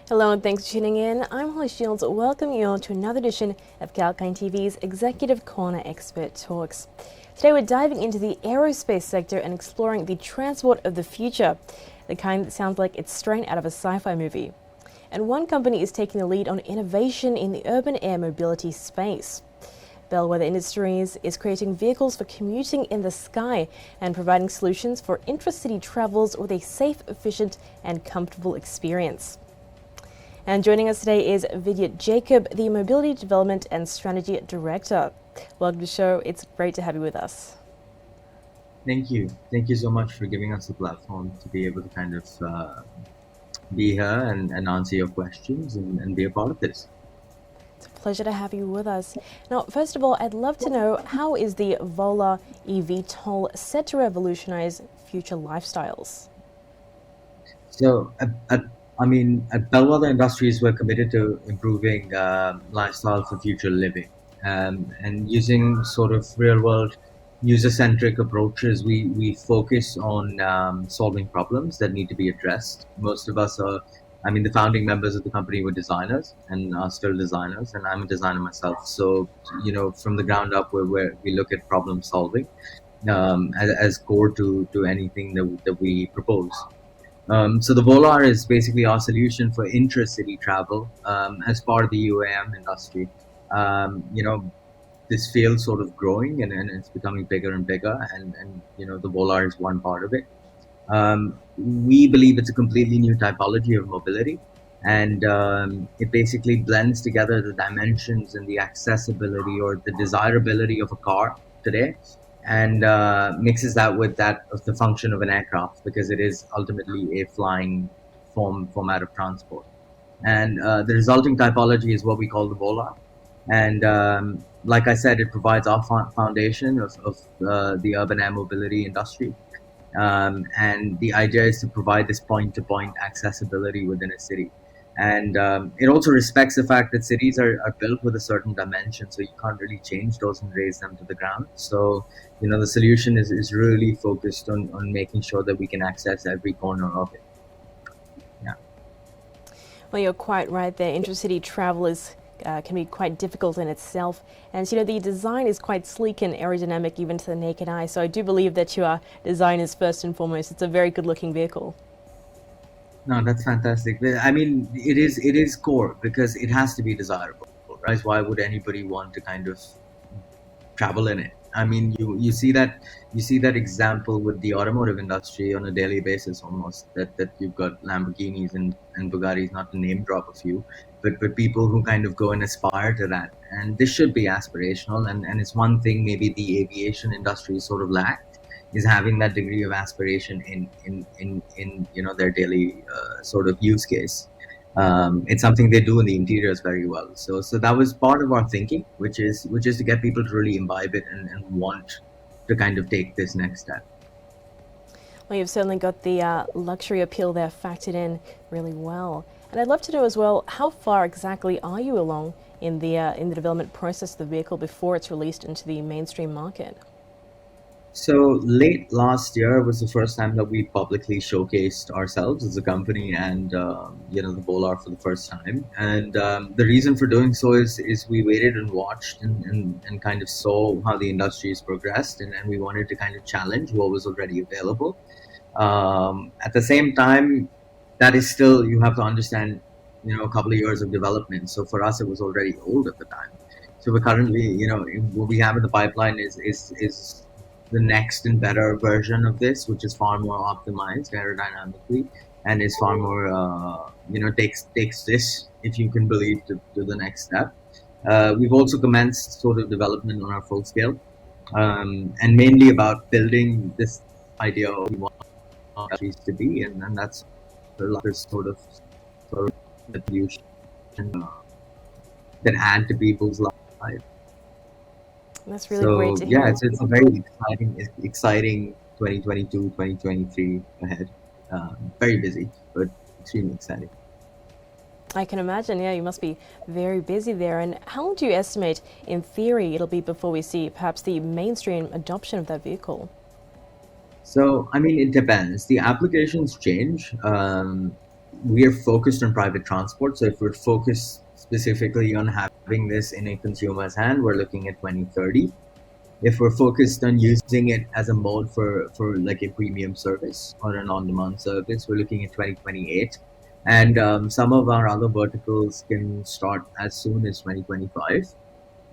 Hello and thanks for tuning in. I'm Holly Shields, welcoming you all to another edition of Kalkine TV's Executive Corner Expert Talks. Today we're diving into the aerospace sector and exploring the transport of the future, the kind that sounds like it's straight out of a sci-fi movie. And one company is taking the lead on innovation in the urban air mobility space. Bellwether Industries is creating vehicles for commuting in the sky and providing solutions for intra-city travels with a safe, efficient and comfortable experience. And joining us today is Vidya Jacob, the Mobility Development and Strategy Director. Welcome to the show. It's great to have you with us. Thank you. Thank you so much for giving us the platform to be able to kind of be here and answer your questions and be a part of this. It's a pleasure to have you with us. Now, first of all, I'd love to know, how is the Volar eVTOL set to revolutionize future lifestyles? So, at Bellwether Industries, we're committed to improving lifestyle for future living, and using sort of real-world, user-centric approaches. We focus on solving problems that need to be addressed. Most of us are, the founding members of the company were designers and are still designers, and I'm a designer myself. So, from the ground up, we look at problem solving as core to anything that we propose. So the Volar is basically our solution for intra-city travel as part of the UAM industry. This field's sort of growing and it's becoming bigger and bigger, and the Volar is one part of it. We believe it's a completely new typology of mobility, and it basically blends together the dimensions and the accessibility or the desirability of a car today, and mixes that with that of the function of an aircraft, because it is ultimately a flying format of transport. And the resulting typology is what we call the Volar. And like I said, it provides our foundation of the urban air mobility industry. And the idea is to provide this point-to-point accessibility within a city. And it also respects the fact that cities are built with a certain dimension, so you can't really change those and raise them to the ground. So, the solution is really focused on making sure that we can access every corner of it. Yeah. Well, you're quite right there. Intercity travel can be quite difficult in itself. And the design is quite sleek and aerodynamic even to the naked eye. So I do believe that you are designers first and foremost. It's a very good looking vehicle. No, that's fantastic. It is core because it has to be desirable, right? Why would anybody want to kind of travel in it? You see that example with the automotive industry on a daily basis almost, that you've got Lamborghinis and Bugattis, not to name drop a few, but people who kind of go and aspire to that. And this should be aspirational, and it's one thing maybe the aviation industry sort of lacked, is having that degree of aspiration in their daily sort of use case. It's something they do in the interiors very well. So that was part of our thinking, which is to get people to really imbibe it and want to kind of take this next step. Well, you've certainly got the luxury appeal there factored in really well. And I'd love to know as well, how far exactly are you along in the development process of the vehicle before it's released into the mainstream market? So late last year was the first time that we publicly showcased ourselves as a company, and the Volar for the first time. And the reason for doing so is we waited and watched and kind of saw how the industry has progressed, and we wanted to kind of challenge what was already available. At the same time, that is still, you have to understand, a couple of years of development. So for us, it was already old at the time. So we're currently, what we have in the pipeline is the next and better version of this, which is far more optimized aerodynamically and is far more, takes this, if you can believe, to the next step. We've also commenced sort of development on our full scale, and mainly about building this idea of what we want industries to be, and that's sort of evolution that add to people's life. That's really great So to yeah, hear. it's a very exciting 2022, 2023 ahead. Very busy, but extremely exciting. I can imagine, yeah, you must be very busy there. And how long do you estimate, in theory, it'll be before we see perhaps the mainstream adoption of that vehicle? So, it depends. The applications change. we are focused on private transport. So if we're focused specifically on having this in a consumer's hand, we're looking at 2030. If we're focused on using it as a mode for like a premium service or an on-demand service, we're looking at 2028. And some of our other verticals can start as soon as 2025,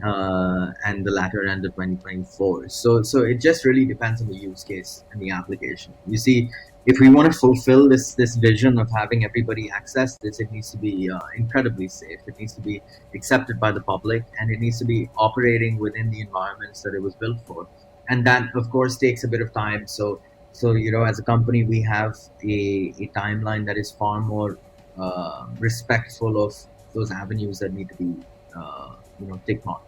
and the latter end of 2024. So it just really depends on the use case and the application. You see, if we want to fulfill this vision of having everybody access this, it needs to be incredibly safe. It needs to be accepted by the public, and it needs to be operating within the environments that it was built for. And that, of course, takes a bit of time. So as a company, we have a timeline that is far more respectful of those avenues that need to be tick marked.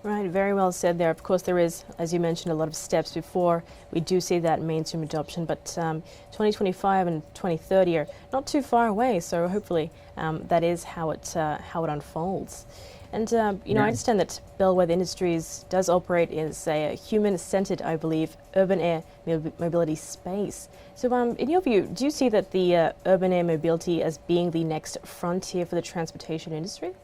Right, very well said there. Of course, there is, as you mentioned, a lot of steps before we do see that mainstream adoption, but 2025 and 2030 are not too far away, so hopefully that is how it unfolds. And, I understand that Bellwether Industries does operate as a human-centered, I believe, urban air mobility space. So in your view, do you see that the urban air mobility as being the next frontier for the transportation industry?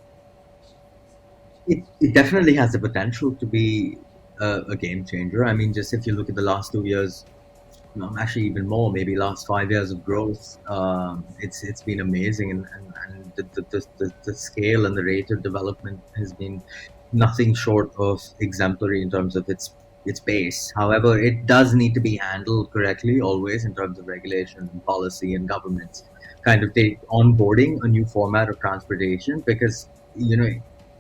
It definitely has the potential to be a game changer. I mean, just if you look at the last 2 years, actually even more, maybe last 5 years of growth, it's been amazing, and the scale and the rate of development has been nothing short of exemplary in terms of its pace. However, it does need to be handled correctly always in terms of regulation and policy and governments kind of take onboarding a new format of transportation, because you know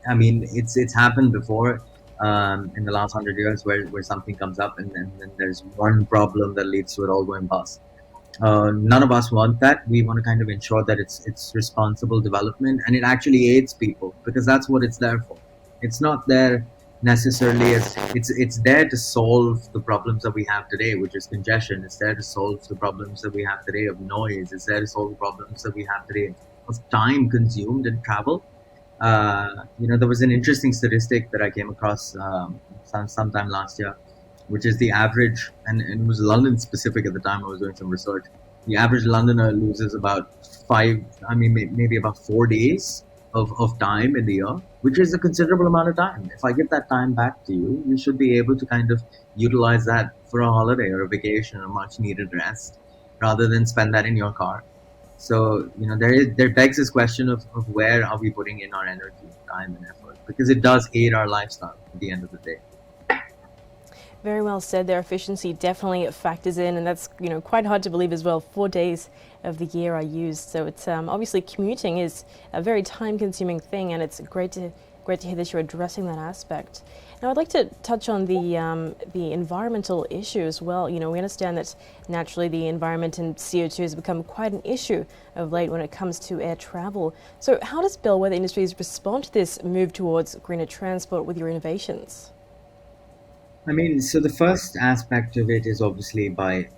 I mean, it's happened before in the last 100 years where something comes up, and then there's one problem that leads to it all going bust. None of us want that. We want to kind of ensure that it's responsible development, and it actually aids people, because that's what it's there for. It's not there necessarily as it's there to solve the problems that we have today, which is congestion. It's there to solve the problems that we have today of noise. It's there to solve the problems that we have today of time consumed in travel. There was an interesting statistic that I came across sometime last year, which is the average, and it was London specific at the time. I was doing some research. The average Londoner loses about maybe about 4 days of time in the year, which is a considerable amount of time. If I give that time back to you, you should be able to kind of utilize that for a holiday or a vacation, a much needed rest, rather than spend that in your car. So there begs this question of where are we putting in our energy, time, and effort, because it does aid our lifestyle at the end of the day. Very well said. Their efficiency definitely factors in, and that's quite hard to believe as well. 4 days of the year are used, so it's obviously commuting is a very time-consuming thing, and it's great to hear that you're addressing that aspect. Now, I'd like to touch on the environmental issue as well. We understand that naturally the environment and CO2 has become quite an issue of late when it comes to air travel. So how does Bellwether Industries respond to this move towards greener transport with your innovations? I mean, so the first aspect of it is obviously by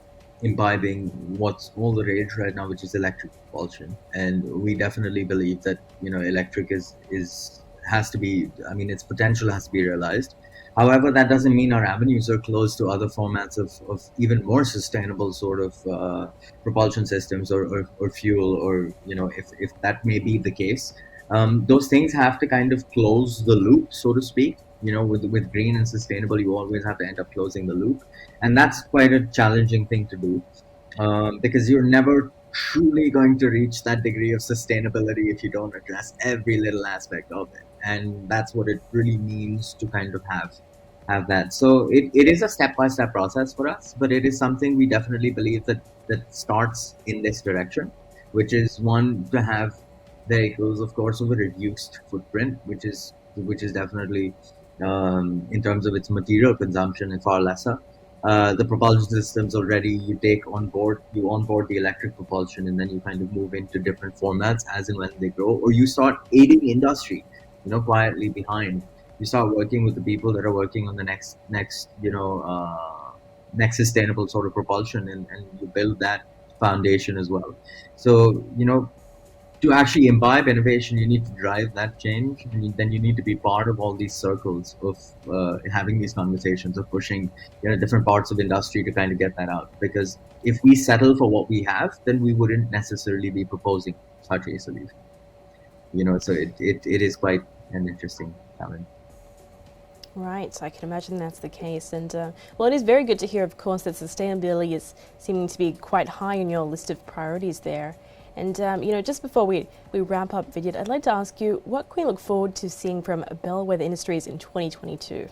imbibing what's all the rage right now, which is electric propulsion, and we definitely believe that electric is has to be. I mean, its potential has to be realized. However, that doesn't mean our avenues are closed to other formats of even more sustainable sort of propulsion systems or fuel, or if that may be the case, those things have to kind of close the loop, so to speak. With green and sustainable, you always have to end up closing the loop, and that's quite a challenging thing to do, because you're never truly going to reach that degree of sustainability if you don't address every little aspect of it, and that's what it really means to kind of have that. So it is a step-by-step process for us, but it is something we definitely believe that starts in this direction, which is one, to have vehicles, of course, with a reduced footprint, which is definitely in terms of its material consumption is far lesser. The propulsion systems already you onboard the electric propulsion, and then you kind of move into different formats as and when they grow, or you start aiding industry, quietly behind. You start working with the people that are working on the next sustainable sort of propulsion, and you build that foundation as well. So to actually imbibe innovation, you need to drive that change, and then you need to be part of all these circles of having these conversations, of pushing, different parts of industry to kind of get that out. Because if we settle for what we have, then we wouldn't necessarily be proposing such a solution. So it is quite an interesting challenge. Right, I can imagine that's the case. And well, it is very good to hear, of course, that sustainability is seeming to be quite high on your list of priorities there. And just before we wrap up, Vijit, I'd like to ask you, what can we look forward to seeing from Bellwether Industries in 2022?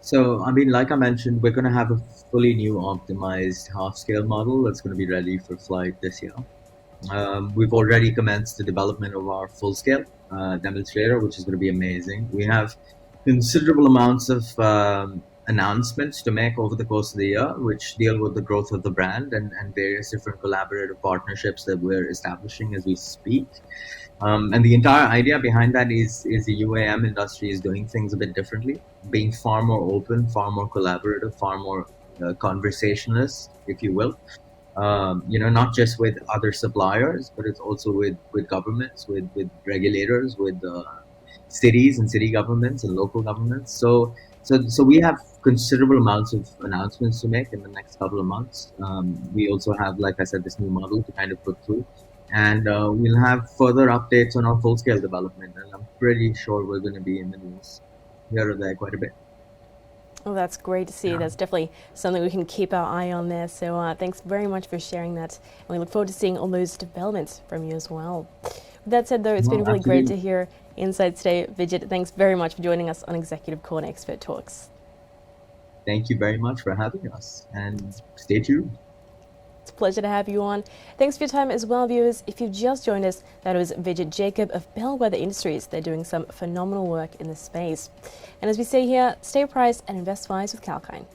So, I mean, like I mentioned, we're going to have a fully new optimized half-scale model that's going to be ready for flight this year. We've already commenced the development of our full-scale demonstrator, which is going to be amazing. We have considerable amounts of announcements to make over the course of the year, which deal with the growth of the brand and various different collaborative partnerships that we're establishing as we speak. And the entire idea behind that is the UAM industry is doing things a bit differently, being far more open, far more collaborative, far more conversationalist, if you will. Not just with other suppliers, but it's also with governments, with regulators, with cities and city governments and local governments. So we have considerable amounts of announcements to make in the next couple of months. We also have, like I said, this new model to kind of put through. And we'll have further updates on our full-scale development. And I'm pretty sure we're going to be in the news here or there quite a bit. Well, that's great to see. Yeah. That's definitely something we can keep our eye on there. So thanks very much for sharing that. And we look forward to seeing all those developments from you as well. With that said, though, it's been really great to hear insights today. Vijit, thanks very much for joining us on Executive Corner Expert Talks. Thank you very much for having us, and stay tuned. It's a pleasure to have you on. Thanks for your time as well, viewers. If you've just joined us, that was Vijit Jacob of Bellwether Industries. They're doing some phenomenal work in this space. And as we say here, stay apprised and invest wise with Kalkine.